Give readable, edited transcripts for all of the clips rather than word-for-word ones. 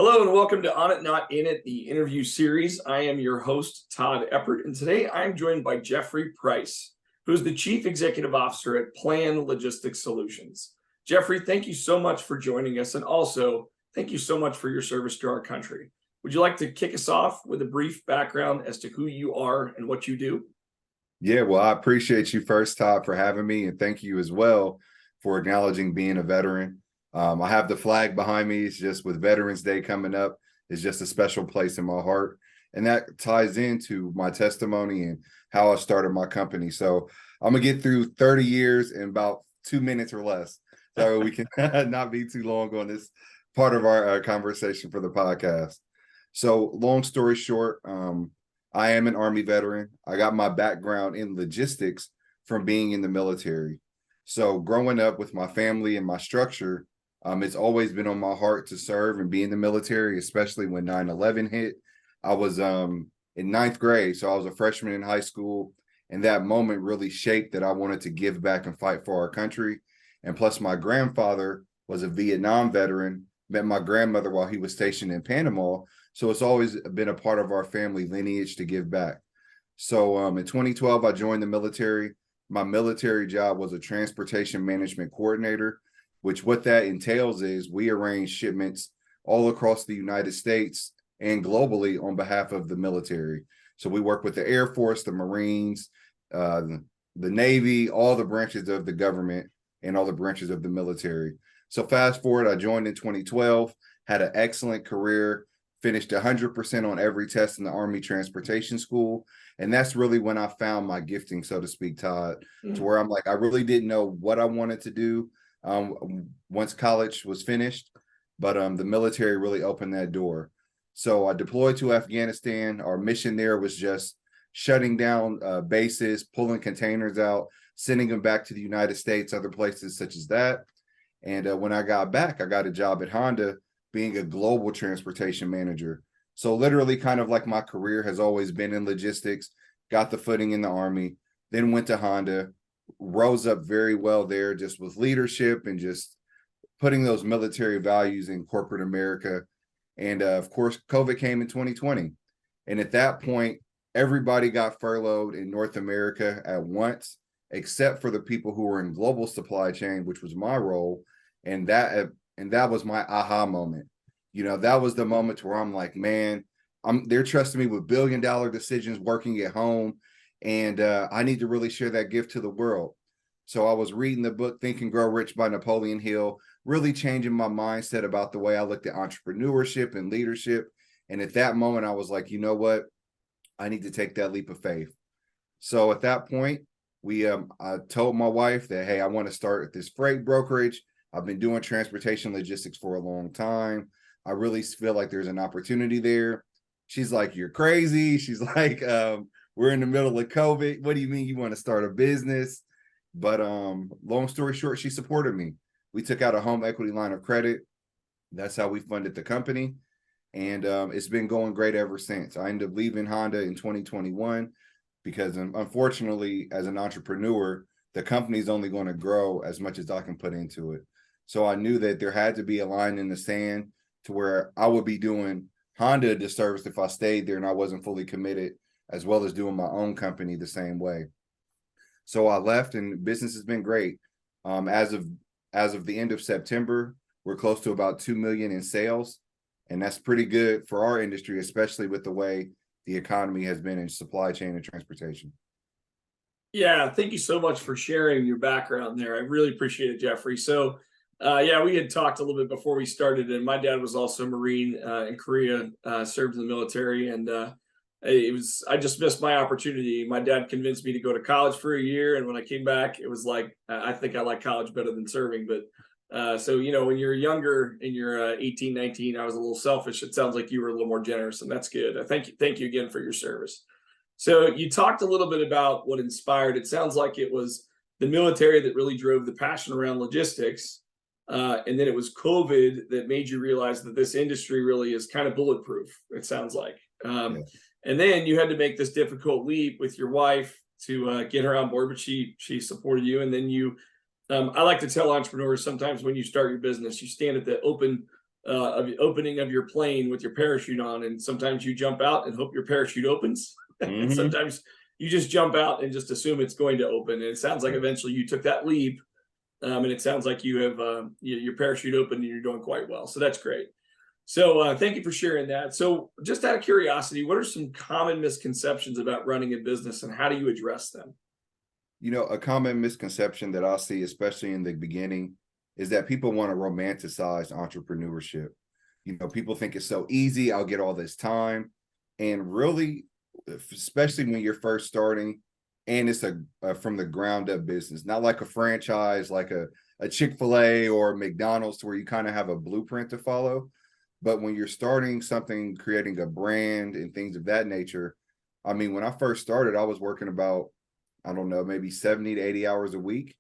Hello and welcome to On It Not In It, the interview series. I am your host, Todd Eppert, and today I'm joined by Jeffrey Price, who is the Chief Executive Officer at Plan Logistics Solutions. Jeffrey, thank you so much for joining us, and also thank you so much for your service to our country. Would you like to kick us off with a brief background as to who you are and what you do? Yeah, well, I appreciate you first, Todd, for having me, and thank you as well for acknowledging being a veteran. I have the flag behind me. It's just with Veterans Day coming up, it's just a special place in my heart. And that ties into my testimony and how I started my company. So I'm going to get through 30 years in about 2 minutes or less. So we can not be too long on this part of our conversation for the podcast. So long story short, I am an Army veteran. I got my background in logistics from being in the military. So growing up with my family and my structure, it's always been on my heart to serve and be in the military, especially when 9/11 hit. I was in ninth grade, so I was a freshman in high school, and that moment really shaped that I wanted to give back and fight for our country. And plus, my grandfather was a Vietnam veteran, met my grandmother while he was stationed in Panama. So it's always been a part of our family lineage to give back. So in 2012, I joined the military. My military job was a transportation management coordinator, which what that entails is we arrange shipments all across the United States and globally on behalf of the military. So we work with the Air Force, the Marines, the Navy, all the branches of the government and all the branches of the military. So fast forward, I joined in 2012, had an excellent career, finished 100% on every test in the Army Transportation School. And that's really when I found my gifting, so to speak, Todd, to where I'm like, I really didn't know what I wanted to do once college was finished, but the military really opened that door. So I deployed to Afghanistan. Our mission there was just shutting down bases, pulling containers out, sending them back to the United States, other places such as that. And when I got back, I got a job at Honda being a global transportation manager. So literally kind of like my career has always been in logistics, got the footing in the Army, then went to Honda, rose up very well there just with leadership and just putting those military values in corporate America. And of course, COVID came in 2020. And at that point, everybody got furloughed in North America at once, except for the people who were in global supply chain, which was my role. And that was my aha moment. You know, that was the moment where I'm like, man, they're trusting me with billion-dollar decisions working at home. And I need to really share that gift to the world. So I was reading the book, Think and Grow Rich by Napoleon Hill, really changing my mindset about the way I looked at entrepreneurship and leadership. And at that moment, I was like, you know what? I need to take that leap of faith. So at that point, I told my wife that, hey, I want to start this freight brokerage. I've been doing transportation logistics for a long time. I really feel like there's an opportunity there. She's like, you're crazy. She's like, we're in the middle of COVID. What do you mean you want to start a business? But long story short, she supported me. We took out a home equity line of credit. That's how we funded the company. And it's been going great ever since. I ended up leaving Honda in 2021 because unfortunately, as an entrepreneur, the company's only going to grow as much as I can put into it. So I knew that there had to be a line in the sand to where I would be doing Honda a disservice if I stayed there and I wasn't fully committed, as well as doing my own company the same way. So I left and business has been great. As of the end of September, we're close to about 2 million in sales. And that's pretty good for our industry, especially with the way the economy has been in supply chain and transportation. Yeah, thank you so much for sharing your background there. I really appreciate it, Jeffrey. So, yeah, we had talked a little bit before we started, and my dad was also a Marine in Korea, served in the military, and I just missed my opportunity. My dad convinced me to go to college for a year, and when I came back, it was like I think I like college better than serving. But so you know, when you're younger and you're 18, 19, I was a little selfish. It sounds like you were a little more generous, and that's good. Thank you again for your service. So you talked a little bit about what inspired. It sounds like it was the military that really drove the passion around logistics. And then it was COVID that made you realize that this industry really is kind of bulletproof, it sounds like. Yeah. And then you had to make this difficult leap with your wife to get her on board, but she supported you. And then I like to tell entrepreneurs sometimes when you start your business, you stand at the open of the opening of your plane with your parachute on, and sometimes you jump out and hope your parachute opens, and Hmm. sometimes you just jump out and just assume it's going to open. And it sounds like eventually you took that leap, and it sounds like you have your parachute open and you're doing quite well. So that's great. So thank you for sharing that. So just out of curiosity, what are some common misconceptions about running a business, and how do you address them? A common misconception that I see, especially in the beginning, is that people want to romanticize entrepreneurship. People think it's so easy, I'll get all this time. And really, especially when you're first starting, and it's a from the ground up business, not like a franchise, like a Chick-fil-A or McDonald's, where you kind of have a blueprint to follow. But when you're starting something, creating a brand and things of that nature, I mean, when I first started, I was working about, I don't know, maybe 70 to 80 hours a week.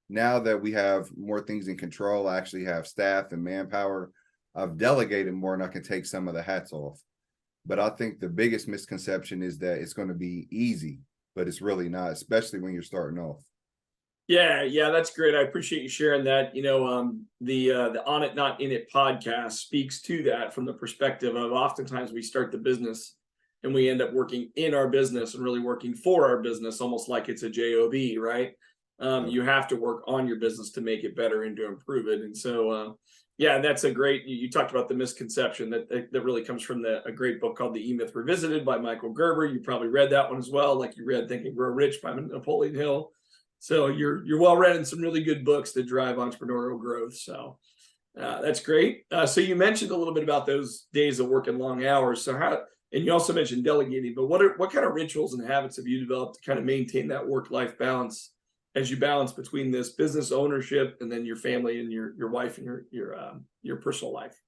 Now that we have more things in control, I actually have staff and manpower. I've delegated more and I can take some of the hats off. But I think the biggest misconception is that it's going to be easy, but it's really not, especially when you're starting off. Yeah, that's great. I appreciate you sharing that. The On It Not In It podcast speaks to that from the perspective of oftentimes we start the business and we end up working in our business and really working for our business, almost like it's a job, right? Yep. You have to work on your business to make it better and to improve it. And so, yeah, that's a great. You talked about the misconception that really comes from a great book called The E-Myth Revisited by Michael Gerber. You probably read that one as well, like you read Think and Grow Rich by Napoleon Hill. So you're well read in some really good books that drive entrepreneurial growth. So that's great. So you mentioned a little bit about those days of working long hours. So and you also mentioned delegating, but what kind of rituals and habits have you developed to kind of maintain that work-life balance as you balance between this business ownership and then your family and your wife and your personal life?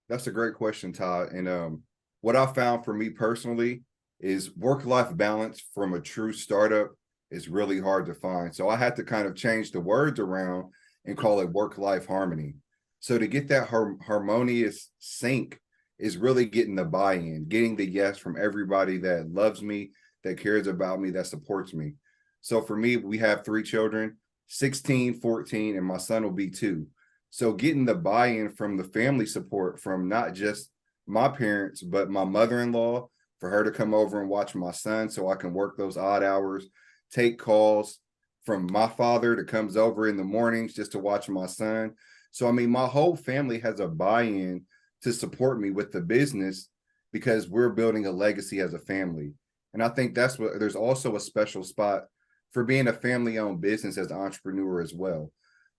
That's a great question, Todd. And what I found for me personally is work-life balance from a true startup is really hard to find. So I had to kind of change the words around and call it work-life harmony. So to get that harmonious sync is really getting the buy-in, getting the yes from everybody that loves me, that cares about me, that supports me. So for me, we have 3 children, 16, 14, and my son will be 2. So getting the buy-in from the family support from not just my parents, but my mother-in-law, for her to come over and watch my son so I can work those odd hours, take calls from my father that comes over in the mornings just to watch my son. So, I mean, my whole family has a buy-in to support me with the business because we're building a legacy as a family. And I think that's what there's also a special spot for being a family-owned business as an entrepreneur as well.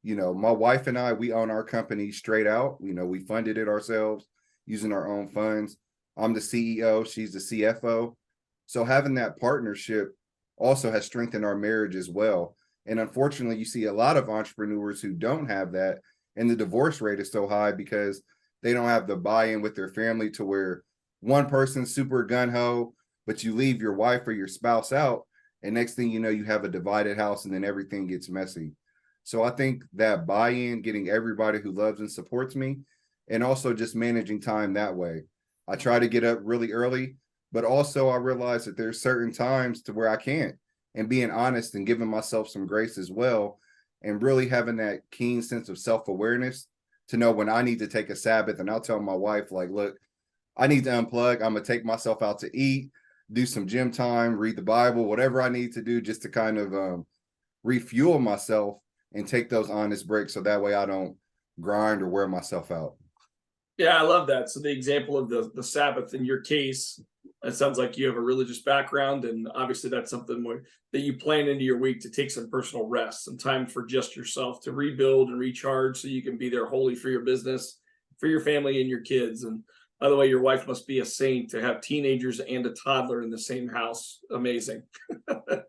My wife and I, we own our company straight out. We funded it ourselves using our own funds. I'm the CEO, she's the CFO. So having that partnership also has strengthened our marriage as well. And unfortunately, you see a lot of entrepreneurs who don't have that, and the divorce rate is so high because they don't have the buy-in with their family to where one person's super gung-ho, but you leave your wife or your spouse out, and next thing you know, you have a divided house and then everything gets messy. So I think that buy-in, getting everybody who loves and supports me, and also just managing time that way. I try to get up really early, but also I realize that there's certain times to where I can't, and being honest and giving myself some grace as well, and really having that keen sense of self-awareness to know when I need to take a Sabbath. And I'll tell my wife, like, look, I need to unplug. I'm going to take myself out to eat, do some gym time, read the Bible, whatever I need to do just to kind of refuel myself and take those honest breaks so that way I don't grind or wear myself out. Yeah, I love that. So the example of the Sabbath in your case, it sounds like you have a religious background, and obviously that's something that you plan into your week to take some personal rest, some time for just yourself to rebuild and recharge, so you can be there wholly for your business, for your family and your kids. And by the way, your wife must be a saint to have teenagers and a toddler in the same house. Amazing.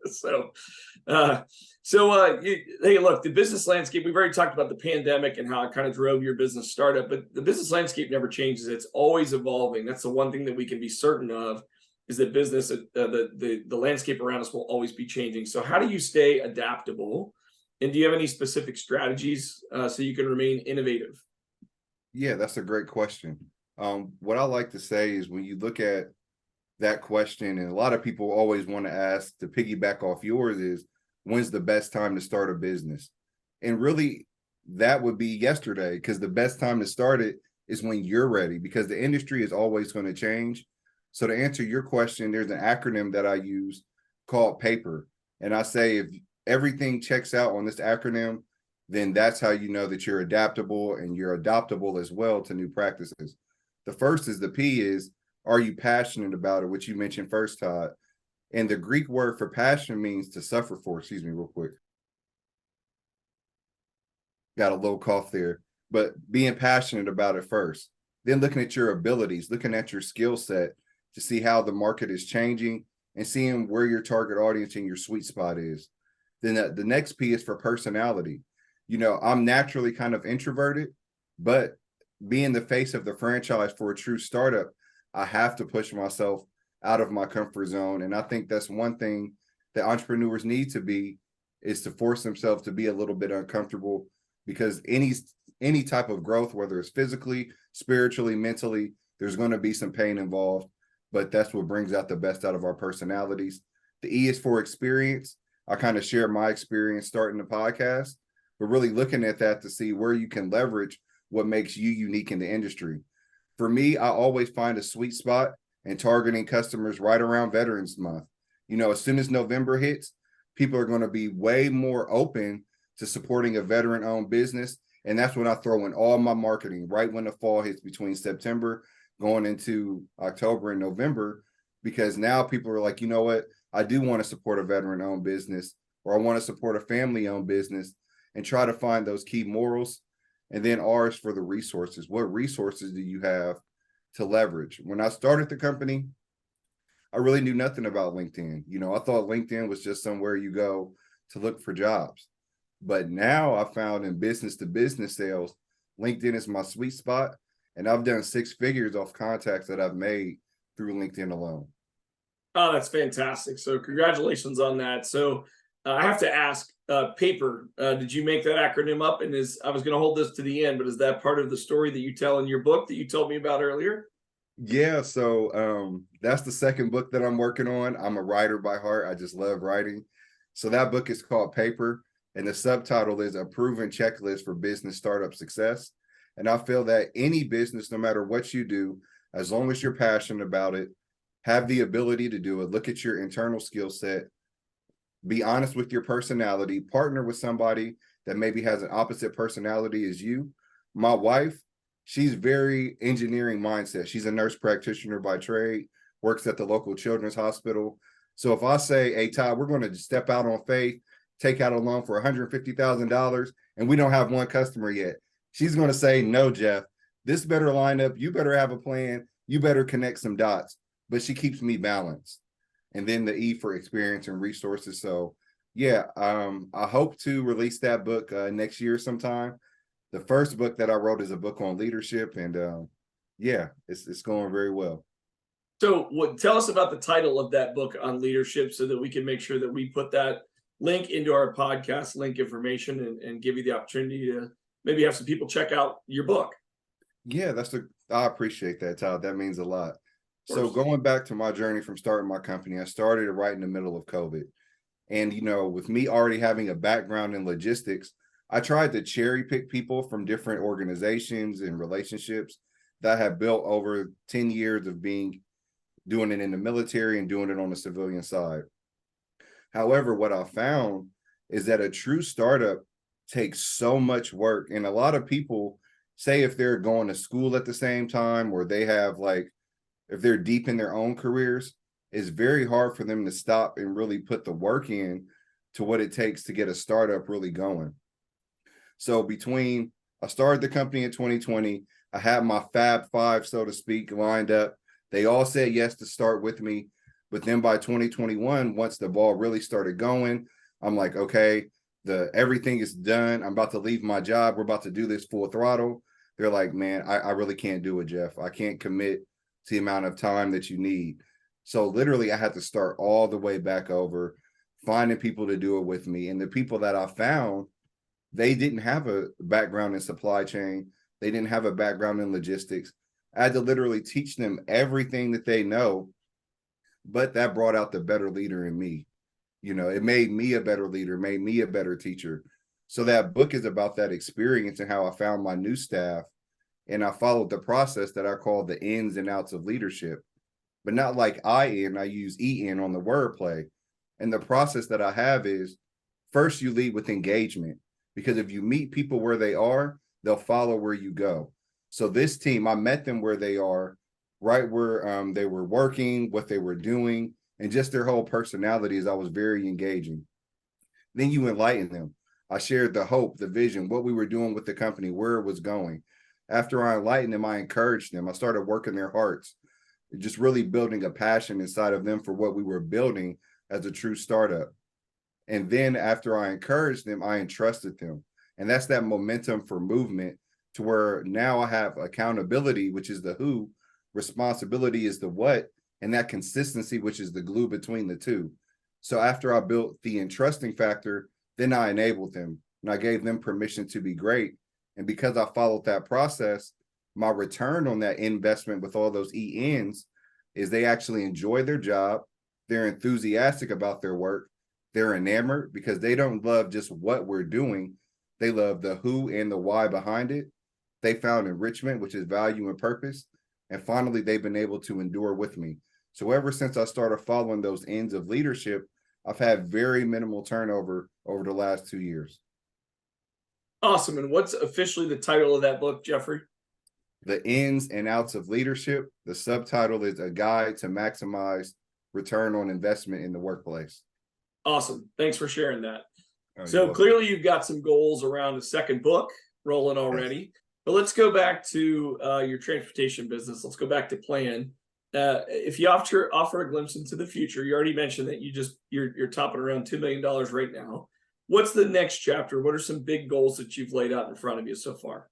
so, uh, hey, look, the business landscape, we've already talked about the pandemic and how it kind of drove your business startup, but the business landscape never changes. It's always evolving. That's the one thing that we can be certain of, is that business, the landscape around us will always be changing. So how do you stay adaptable? And do you have any specific strategies so you can remain innovative? Yeah, that's a great question. What I like to say is when you look at that question, and a lot of people always want to ask to piggyback off yours, is when's the best time to start a business? And really, that would be yesterday, because the best time to start it is when you're ready, because the industry is always going to change. So to answer your question, there's an acronym that I use called PAPER. And I say if everything checks out on this acronym, then that's how you know that you're adaptable and you're adoptable as well to new practices. The first is the P is, are you passionate about it, which you mentioned first, Todd. And the Greek word for passion means to suffer for. Excuse me, real quick. Got a little cough there. But being passionate about it first. Then looking at your abilities, looking at your skill set to see how the market is changing and seeing where your target audience and your sweet spot is. Then the next P is for personality. You know, I'm naturally kind of introverted, but being the face of the franchise for a true startup, I have to push myself out of my comfort zone. And I think that's one thing that entrepreneurs need to be, is to force themselves to be a little bit uncomfortable, because any type of growth, whether it's physically, spiritually, mentally, there's going to be some pain involved, but that's what brings out the best out of our personalities. The E is for experience. I kind of share my experience starting the podcast, but really looking at that to see where you can leverage what makes you unique in the industry. For me, I always find a sweet spot in targeting customers right around Veterans Month. You know, as soon as November hits, people are going to be way more open to supporting a veteran-owned business. And that's when I throw in all my marketing, right when the fall hits between September going into October and November, because now people are like, you know what, I do want to support a veteran-owned business, or I want to support a family-owned business, and try to find those key morals. And then R is for the resources. What resources do you have to leverage? When I started the company, I really knew nothing about LinkedIn. You know, I thought LinkedIn was just somewhere you go to look for jobs. But now I found in business to business sales, LinkedIn is my sweet spot. And I've done 6 figures off contacts that I've made through LinkedIn alone. Oh, that's fantastic. So congratulations on that. So I have to ask, PAPER, did you make that acronym up? And I was going to hold this to the end, but is that part of the story that you tell in your book that you told me about earlier? Yeah, so that's the second book that I'm working on. I'm a writer by heart. I just love writing. So that book is called PAPER, and the subtitle is A Proven Checklist for Business Startup Success. And I feel that any business, no matter what you do, as long as you're passionate about it, have the ability to do it, look at your internal skill set, be honest with your personality, partner with somebody that maybe has an opposite personality as you. My wife, she's very engineering mindset. She's a nurse practitioner by trade, works at the local children's hospital. So if I say, hey, Todd, we're going to step out on faith, take out a loan for $150,000, and we don't have one customer yet, she's going to say, no, Jeff, this better line up. You better have a plan. You better connect some dots. But she keeps me balanced. And then the E for experience and resources. So yeah, I hope to release that book next year sometime. The first book that I wrote is a book on leadership, and yeah, it's going very well. So tell us about the title of that book on leadership so that we can make sure that we put that link into our podcast link information, and give you the opportunity to maybe have some people check out your book. Yeah, I appreciate that, Todd. That means a lot. So going back to my journey from starting my company, I started it right in the middle of COVID. And, you know, with me already having a background in logistics, I tried to cherry pick people from different organizations and relationships that I have built over 10 years of doing it in the military and doing it on the civilian side. However, what I found is that a true startup takes so much work. And a lot of people say if they're going to school at the same time, or they have if they're deep in their own careers, it's very hard for them to stop and really put the work in to what it takes to get a startup really going. So I started the company in 2020, I had my Fab Five, so to speak, lined up. They all said yes to start with me. But then by 2021, once the ball really started going, I'm like, okay, everything is done. I'm about to leave my job. We're about to do this full throttle. They're like, man, I really can't do it, Jeff. I can't commit to the amount of time that you need. So literally I had to start all the way back over, finding people to do it with me. And the people that I found, they didn't have a background in supply chain. They didn't have a background in logistics. I had to literally teach them everything that they know, but that brought out the better leader in me. You know, it made me a better leader, made me a better teacher. So that book is about that experience and how I found my new staff and I followed the process that I call the ins and outs of leadership, but not like I use EN on the wordplay. And the process that I have is, first you lead with engagement, because if you meet people where they are, they'll follow where you go. So this team, I met them where they are, right where they were working, what they were doing, and just their whole personalities. I was very engaging. Then you enlighten them. I shared the hope, the vision, what we were doing with the company, where it was going. After I enlightened them, I encouraged them. I started working their hearts, just really building a passion inside of them for what we were building as a true startup. And then after I encouraged them, I entrusted them. And that's that momentum for movement, to where now I have accountability, which is the who, responsibility is the what, and that consistency, which is the glue between the two. So after I built the entrusting factor, then I enabled them and I gave them permission to be great. And because I followed that process, my return on that investment with all those ENs is they actually enjoy their job. They're enthusiastic about their work. They're enamored because they don't love just what we're doing. They love the who and the why behind it. They found enrichment, which is value and purpose. And finally, they've been able to endure with me. So ever since I started following those ends of leadership, I've had very minimal turnover over the last 2 years. Awesome. And what's officially the title of that book, Jeffrey? The Ins and Outs of Leadership. The subtitle is A Guide to Maximize Return on Investment in the Workplace. Awesome. Thanks for sharing that. So clearly you've got some goals around a second book rolling already. Yes. But let's go back to your transportation business. Let's go back to plan. If you offer a glimpse into the future, you already mentioned that you're topping around $2 million right now. What's the next chapter? What are some big goals that you've laid out in front of you so far?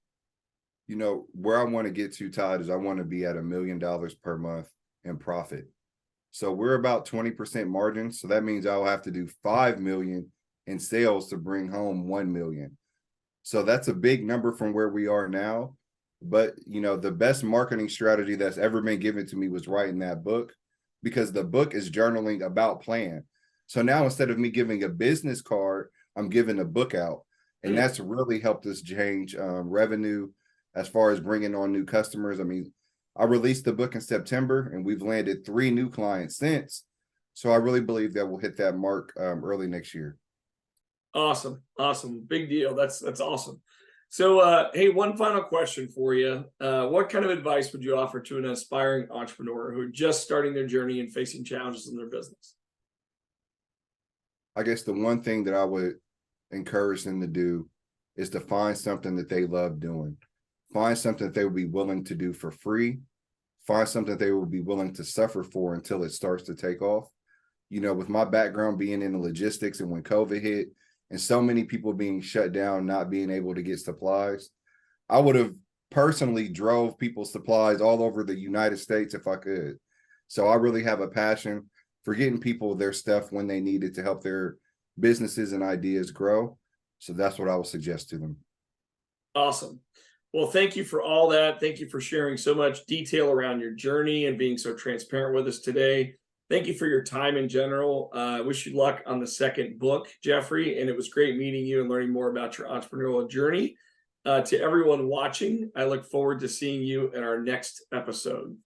You know, where I want to get to, Todd, is I want to be at $1 million per month in profit. So we're about 20% margin. So that means I'll have to do 5 million in sales to bring home 1 million. So that's a big number from where we are now. But, you know, the best marketing strategy that's ever been given to me was writing that book, because the book is journaling about plan. So now instead of me giving a business card, I'm giving a book out. And that's really helped us change revenue as far as bringing on new customers. I mean, I released the book in September and we've landed 3 new clients since. So I really believe that we'll hit that mark early next year. Awesome. Awesome. Big deal. That's awesome. So, hey, one final question for you. What kind of advice would you offer to an aspiring entrepreneur who are just starting their journey and facing challenges in their business? I guess the one thing that I would encourage them to do is to find something that they love doing. Find something that they would be willing to do for free. Find something that they will be willing to suffer for until it starts to take off. You know, with my background being in the logistics, and when COVID hit and so many people being shut down, not being able to get supplies, I would have personally drove people's supplies all over the United States if I could. So I really have a passion for getting people their stuff when they need it to help their businesses and ideas grow. So that's what I would suggest to them. Awesome. Well, thank you for all that. Thank you for sharing so much detail around your journey and being so transparent with us today. Thank you for your time in general. I wish you luck on the second book, Jeffrey, and it was great meeting you and learning more about your entrepreneurial journey. To everyone watching, I look forward to seeing you in our next episode.